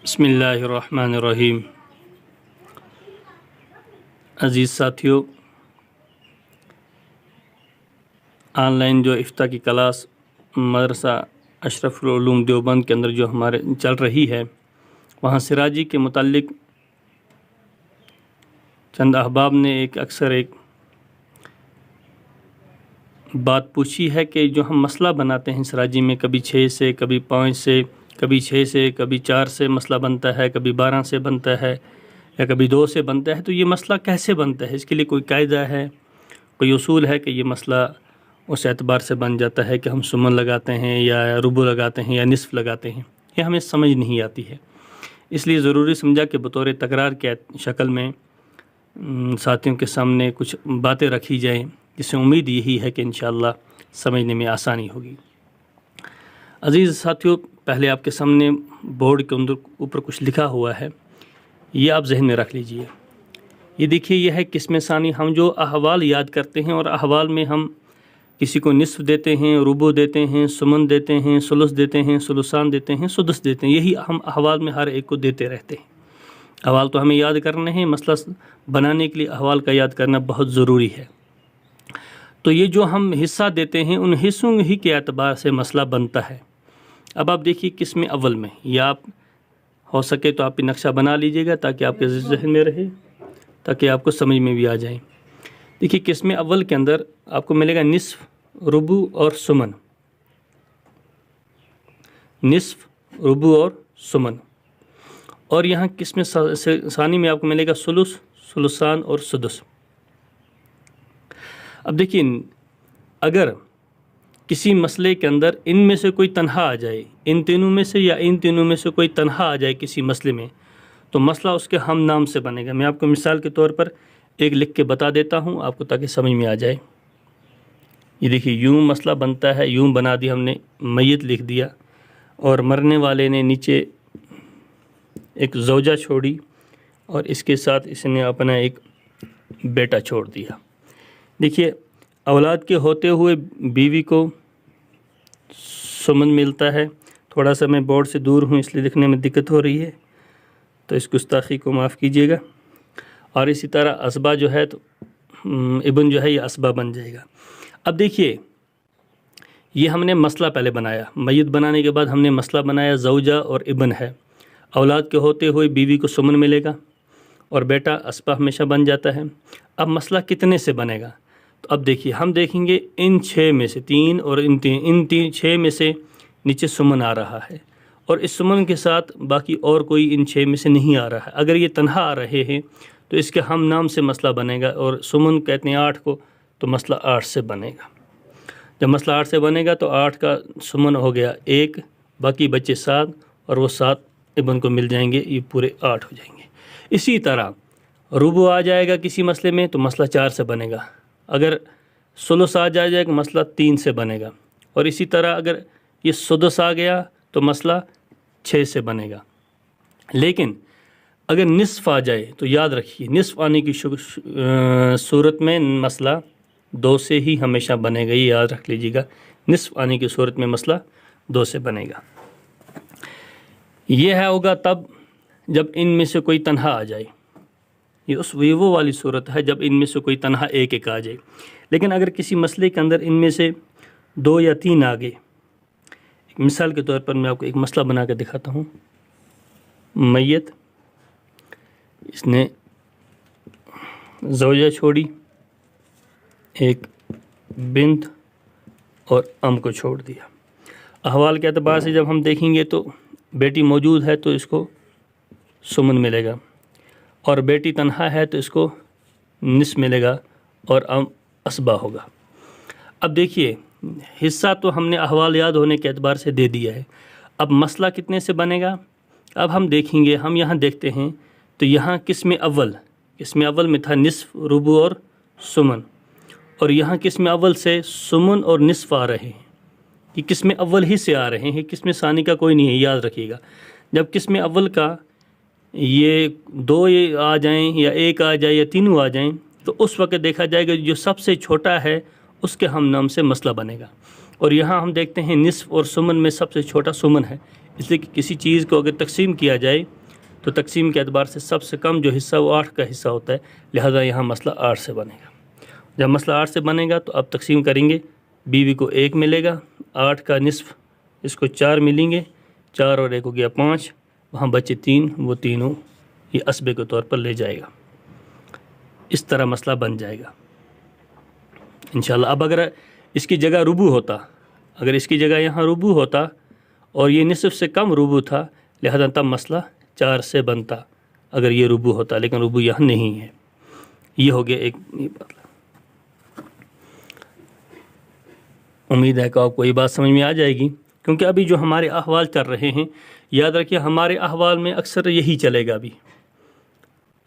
بسم اللہ الرحمن الرحیم۔ عزیز ساتھیو، آن لائن جو افتاء کی کلاس مدرسہ اشرف العلوم دیوبند کے اندر جو ہمارے چل رہی ہے، وہاں سراجی کے متعلق چند احباب نے اکثر ایک بات پوچھی ہے کہ جو ہم مسئلہ بناتے ہیں سراجی میں، کبھی 6 سے، کبھی 5 سے، کبھی 6 سے، کبھی 4 سے مسئلہ بنتا ہے، کبھی 12 سے بنتا ہے یا کبھی 2 سے بنتا ہے، تو یہ مسئلہ کیسے بنتا ہے؟ اس کے لیے کوئی قاعدہ ہے، کوئی اصول ہے کہ یہ مسئلہ اس اعتبار سے بن جاتا ہے کہ ہم سمن لگاتے ہیں یا ربع لگاتے ہیں یا نصف لگاتے ہیں؟ یہ ہمیں سمجھ نہیں آتی ہے، اس لیے ضروری سمجھا کہ بطور تکرار کے شکل میں ساتھیوں کے سامنے کچھ باتیں رکھی جائیں، جس سے امید یہی ہے کہ انشاءاللہ سمجھنے میں آسانی ہوگی۔ عزیز ساتھیوں، پہلے آپ کے سامنے بورڈ کے اوپر کچھ لکھا ہوا ہے، یہ آپ ذہن میں رکھ لیجئے۔ یہ دیکھیے، یہ ہے قسم ثانی۔ ہم جو احوال یاد کرتے ہیں اور احوال میں ہم کسی کو نصف دیتے ہیں، ربع دیتے ہیں، سمن دیتے ہیں، ثلث دیتے ہیں، ثلثان دیتے ہیں، سدس دیتے ہیں، یہی ہم احوال میں ہر ایک کو دیتے رہتے ہیں۔ احوال تو ہمیں یاد کرنے ہیں، مسئلہ بنانے کے لیے احوال کا یاد کرنا بہت ضروری ہے۔ تو یہ جو ہم حصہ دیتے ہیں، ان حصوں ہی کے اعتبار سے مسئلہ بنتا ہے۔ اب آپ دیکھیے قسم اول میں، یا آپ ہو سکے تو آپ بھی نقشہ بنا لیجئے گا تاکہ آپ کے ذہن میں رہے، تاکہ آپ کو سمجھ میں بھی آ جائیں۔ دیکھیے قسم اول کے اندر آپ کو ملے گا نصف، ربع اور سمن، نصف، ربع اور سمن۔ اور یہاں قسم ثانی میں آپ کو ملے گا ثلث، ثلثان اور سدس۔ اب دیکھیے، اگر کسی مسئلے کے اندر ان میں سے کوئی تنہا آ جائے، ان تینوں میں سے یا ان تینوں میں سے کوئی تنہا آ جائے کسی مسئلے میں، تو مسئلہ اس کے ہم نام سے بنے گا۔ میں آپ کو مثال کے طور پر ایک لکھ کے بتا دیتا ہوں آپ کو، تاکہ سمجھ میں آ جائے۔ یہ دیکھیے، یوں مسئلہ بنتا ہے، یوں بنا دیا ہم نے، میت لکھ دیا، اور مرنے والے نے نیچے ایک زوجہ چھوڑی، اور اس کے ساتھ اس نے اپنا ایک بیٹا چھوڑ دیا۔ دیکھیے، اولاد کے ہوتے ہوئے بیوی کو سمن ملتا ہے۔ تھوڑا سا میں بورڈ سے دور ہوں، اس لیے لکھنے میں دقت ہو رہی ہے، تو اس گستاخی کو معاف کیجیے گا۔ اور اسی طرح اسبا جو ہے، تو ابن جو ہے یہ اسبا بن جائے گا۔ اب دیکھیے، یہ ہم نے مسئلہ پہلے بنایا، میت بنانے کے بعد ہم نے مسئلہ بنایا، زوجہ اور ابن ہے۔ اولاد کے ہوتے ہوئے بیوی کو سمن ملے گا اور بیٹا اسبا ہمیشہ بن جاتا ہے۔ اب مسئلہ کتنے سے بنے گا؟ تو اب دیکھیے، ہم دیکھیں گے ان 6 میں سے 3 اور ان 6 میں سے نیچے سمن آ رہا ہے، اور اس سمن کے ساتھ باقی اور کوئی ان 6 میں سے نہیں آ رہا ہے۔ اگر یہ تنہا آ رہے ہیں تو اس کے ہم نام سے مسئلہ بنے گا، اور سمن کہتے ہیں 8 کو، تو مسئلہ 8 سے بنے گا۔ جب مسئلہ 8 سے بنے گا تو 8 کا سمن ہو گیا 1، باقی بچے 7، اور وہ 7 ابن کو مل جائیں گے، یہ پورے 8 ہو جائیں گے۔ اسی طرح ربع آ جائے گا کسی مسئلے میں تو مسئلہ 4 سے بنے گا۔ اگر ثلث آ جائے گا مسئلہ 3 سے بنے گا، اور اسی طرح اگر یہ سدس آ گیا تو مسئلہ 6 سے بنے گا۔ لیکن اگر نصف آ جائے تو یاد رکھیے، نصف آنے کی صورت میں مسئلہ 2 سے ہی ہمیشہ بنے گا، یہ یاد رکھ لیجیے گا۔ نصف آنے کی صورت میں مسئلہ 2 سے بنے گا۔ یہ ہوگا تب جب ان میں سے کوئی تنہا آ جائے، یہ وہ والی صورت ہے جب ان میں سے کوئی تنہا ایک آ جائے۔ لیکن اگر کسی مسئلے کے اندر ان میں سے 2 یا 3 آ گئے، مثال کے طور پر میں آپ کو ایک مسئلہ بنا کے دکھاتا ہوں۔ میت، اس نے زوجہ چھوڑی، ایک بنت اور کو چھوڑ دیا۔ احوال کے اعتبار سے جب ہم دیکھیں گے تو بیٹی موجود ہے تو اس کو سمن ملے گا، اور بیٹی تنہا ہے تو اس کو نصف ملے گا، اور اسبا ہوگا۔ اب دیکھیے، حصہ تو ہم نے احوال یاد ہونے کے اعتبار سے دے دیا ہے۔ اب مسئلہ کتنے سے بنے گا؟ اب ہم دیکھیں گے، ہم یہاں دیکھتے ہیں تو یہاں قسم اول میں تھا نصف، ربع اور سمن، اور یہاں قسم اول سے سمن اور نصف آ رہے ہیں۔ یہ قسم اول ہی سے آ رہے ہیں، قسم ثانی کا کوئی نہیں ہے، یاد رکھیے گا۔ جب قسم اول کا یہ 2 آ جائیں یا 1 آ جائے یا تینوں آ جائیں، تو اس وقت دیکھا جائے گا جو سب سے چھوٹا ہے اس کے ہم نام سے مسئلہ بنے گا۔ اور یہاں ہم دیکھتے ہیں نصف اور سمن میں سب سے چھوٹا سمن ہے، اس لیے کہ کسی چیز کو اگر تقسیم کیا جائے تو تقسیم کے اعتبار سے سب سے کم جو حصہ وہ 8 کا حصہ ہوتا ہے، لہذا یہاں مسئلہ 8 سے بنے گا۔ جب مسئلہ 8 سے بنے گا تو اب تقسیم کریں گے، بیوی کو 1 ملے گا، 8 کا نصف اس کو 4 ملیں گے، 4 اور 1 ہو گیا 5، وہاں بچے 3، وہ تینوں یہ عصبے کے طور پر لے جائے گا۔ اس طرح مسئلہ بن جائے گا انشاءاللہ۔ اب اگر اس کی جگہ ربع ہوتا، اگر اس کی جگہ یہاں ربع ہوتا اور یہ نصف سے کم ربع تھا، لہذا تب مسئلہ 4 سے بنتا اگر یہ ربع ہوتا، لیکن ربع یہاں نہیں ہے۔ یہ ہو گیا ایک مطلب۔ امید ہے کہ آپ کو یہ بات سمجھ میں آ جائے گی، کیونکہ ابھی جو ہمارے احوال چل رہے ہیں، یاد رکھیے ہمارے احوال میں اکثر یہی چلے گا۔ ابھی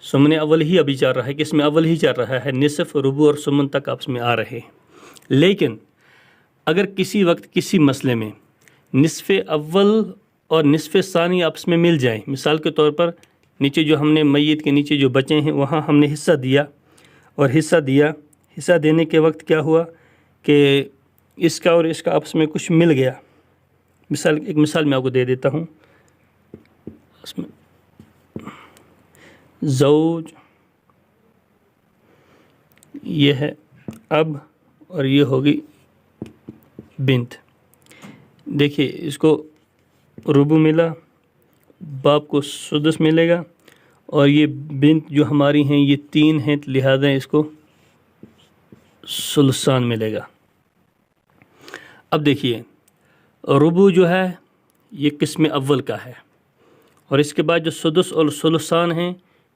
سمن اول ہی ابھی چل رہا ہے، قسم اول ہی چل رہا ہے، نصف، ربع اور سمن تک آپس میں آ رہے ہیں۔ لیکن اگر کسی وقت کسی مسئلے میں نصف اول اور نصف ثانی آپس میں مل جائیں، مثال کے طور پر نیچے جو ہم نے میت کے نیچے جو بچے ہیں وہاں ہم نے حصہ دیا اور حصہ دینے کے وقت کیا ہوا کہ اس کا اور اس کا آپس میں کچھ مل گیا۔ ایک مثال میں آپ کو دے دیتا ہوں، اس میں زوج یہ ہے اب اور یہ ہوگی بنت۔ دیکھیے اس کو ربع ملا، باپ کو سدس ملے گا، اور یہ بنت جو ہماری ہیں یہ 3 ہیں، لہذا اس کو ثلثان ملے گا۔ اب دیکھیے ربع جو ہے یہ قسم اول کا ہے، اور اس کے بعد جو سدس اور ثلثان ہیں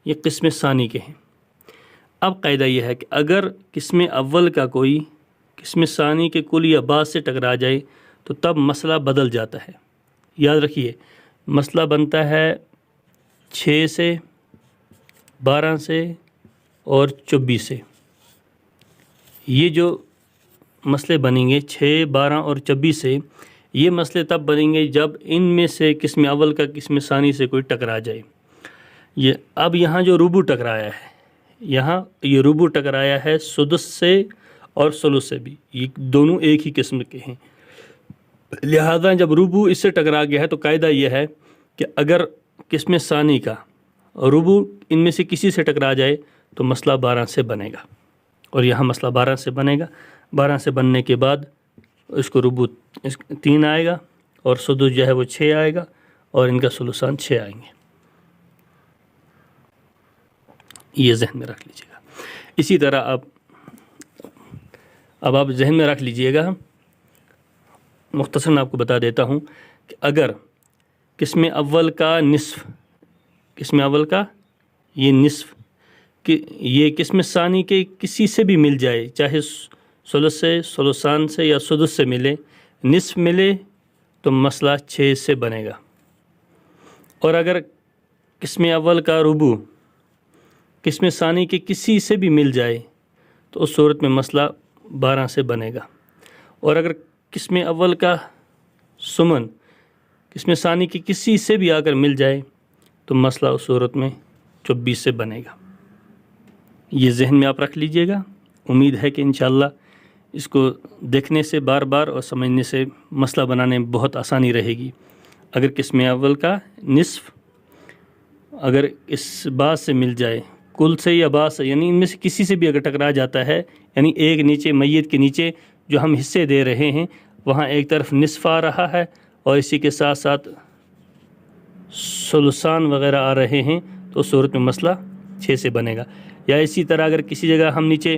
یہ قسم ثانی کے ہیں۔ اب قاعدہ یہ ہے کہ اگر قسم اول کا کوئی قسم ثانی کے کل یا بعض سے ٹکرا جائے تو تب مسئلہ بدل جاتا ہے۔ یاد رکھیے مسئلہ بنتا ہے 6 سے، 12 سے اور 24 سے۔ یہ جو مسئلے بنیں گے 6، 12 اور 24 سے، یہ مسئلے تب بنیں گے جب ان میں سے قسم اول کا قسم ثانی سے کوئی ٹکرا جائے۔ اب یہاں جو ربع ٹکرایا ہے، یہاں یہ ربع ٹکرایا ہے سدس سے اور ثلث سے بھی، یہ دونوں ایک ہی قسم کے ہیں، لہذا جب ربع اس سے ٹکرا گیا ہے تو قاعدہ یہ ہے کہ اگر قسم ثانی کا ربع ان میں سے کسی سے ٹکرا جائے تو مسئلہ 12 سے بنے گا، اور یہاں مسئلہ 12 سے بنے گا۔ 12 سے بننے کے بعد اس کو ربع 3 آئے گا اور سدس جو ہے وہ 6 آئے گا، اور ان کا ثلثان 6 آئیں گے۔ یہ ذہن میں رکھ لیجیے گا۔ اسی طرح اب آپ ذہن میں رکھ لیجیے گا، مختصراً آپ کو بتا دیتا ہوں کہ اگر قسم اول کا نصف، قسم اول کا یہ نصف کہ یہ قسم ثانی کے کسی سے بھی مل جائے، چاہے ثلث سے، ثلثان سے یا سدس سے ملے، نصف ملے تو مسئلہ 6 سے بنے گا۔ اور اگر قسم اول کا ربع قسم ثانی کے کسی سے بھی مل جائے تو اس صورت میں مسئلہ 12 سے بنے گا۔ اور اگر قسم اول کا سمن قسم ثانی کی کسی سے بھی آ کر مل جائے تو مسئلہ اس صورت میں 24 سے بنے گا۔ یہ ذہن میں آپ رکھ لیجئے گا۔ امید ہے کہ انشاءاللہ اس کو دیکھنے سے بار بار اور سمجھنے سے مسئلہ بنانے میں بہت آسانی رہے گی۔ اگر قسم اول کا نصف اگر اس بعض سے مل جائے، کل سے یا بعض سے، یعنی ان میں سے کسی سے بھی اگر ٹکرا جاتا ہے، یعنی ایک نیچے میت کے نیچے جو ہم حصے دے رہے ہیں وہاں ایک طرف نصف آ رہا ہے اور اسی کے ساتھ ساتھ ثلثان وغیرہ آ رہے ہیں تو اس صورت میں مسئلہ 6 سے بنے گا۔ یا اسی طرح اگر کسی جگہ ہم نیچے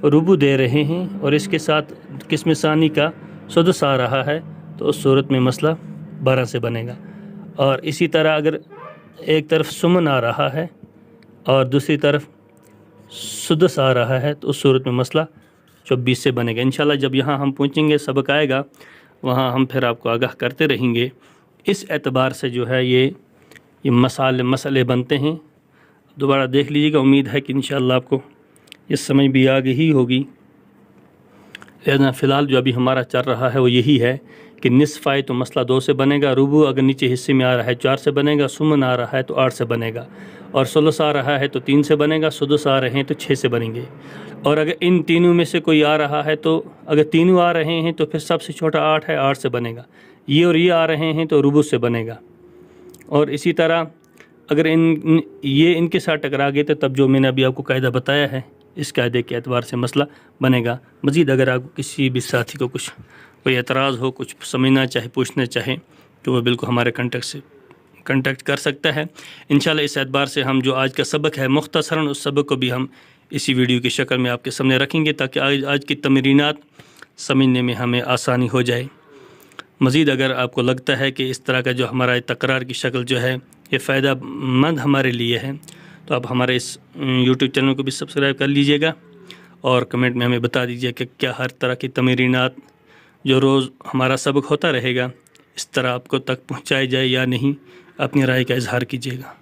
ربع دے رہے ہیں اور اس کے ساتھ قسم ثانی کا سدس آ رہا ہے تو اس صورت میں مسئلہ 12 سے بنے گا۔ اور اسی طرح اگر ایک طرف سمن آ رہا ہے اور دوسری طرف سدس آ رہا ہے تو اس صورت میں مسئلہ 24 سے بنے گا۔ انشاءاللہ جب یہاں ہم پہنچیں گے، سبق آئے گا، وہاں ہم پھر آپ کو آگاہ کرتے رہیں گے۔ اس اعتبار سے جو ہے یہ مسئلے بنتے ہیں۔ دوبارہ دیکھ لیجیے گا، امید ہے کہ انشاءاللہ آپ کو یہ سمجھ بھی آ گئی ہوگی۔ لہذا فی الحال جو ابھی ہمارا چل رہا ہے وہ یہی ہے کہ نصف آئے تو مسئلہ 2 سے بنے گا، ربع اگر نیچے حصے میں آ رہا ہے 4 سے بنے گا، سمن آ رہا ہے تو 8 سے بنے گا، اور ثلث آ رہا ہے تو 3 سے بنے گا، سدس آ رہے ہیں تو 6 سے بنیں گے۔ اور اگر ان تینوں میں سے کوئی آ رہا ہے تو اگر تینوں آ رہے ہیں تو پھر سب سے چھوٹا 8 ہے، 8 سے بنے گا۔ یہ اور یہ آ رہے ہیں تو ربع سے بنے گا، اور اسی طرح اگر یہ ان کے ساتھ ٹکرا گئے تو تب جو میں نے ابھی آپ کو قاعدہ بتایا ہے اس قاعدے کے اعتبار سے مسئلہ بنے گا۔ مزید اگر آپ کسی بھی ساتھی کو کچھ کوئی اعتراض ہو، کچھ سمجھنا چاہے، پوچھنا چاہے، تو وہ بالکل ہمارے کنٹیکٹ کر سکتا ہے انشاءاللہ۔ اس اعتبار سے ہم جو آج کا سبق ہے مختصراً اس سبق کو بھی ہم اسی ویڈیو کی شکل میں آپ کے سامنے رکھیں گے تاکہ آج کی تمرینات سمجھنے میں ہمیں آسانی ہو جائے۔ مزید اگر آپ کو لگتا ہے کہ اس طرح کا جو ہمارا تکرار کی شکل جو ہے یہ فائدہ مند ہمارے لیے ہے تو آپ ہمارے اس یوٹیوب چینل کو بھی سبسکرائب کر لیجئے گا، اور کمنٹ میں ہمیں بتا دیجئے کہ کیا ہر طرح کی تمرینات جو روز ہمارا سبق ہوتا رہے گا اس طرح آپ کو تک پہنچائی جائے یا نہیں، اپنی رائے کا اظہار کیجئے گا۔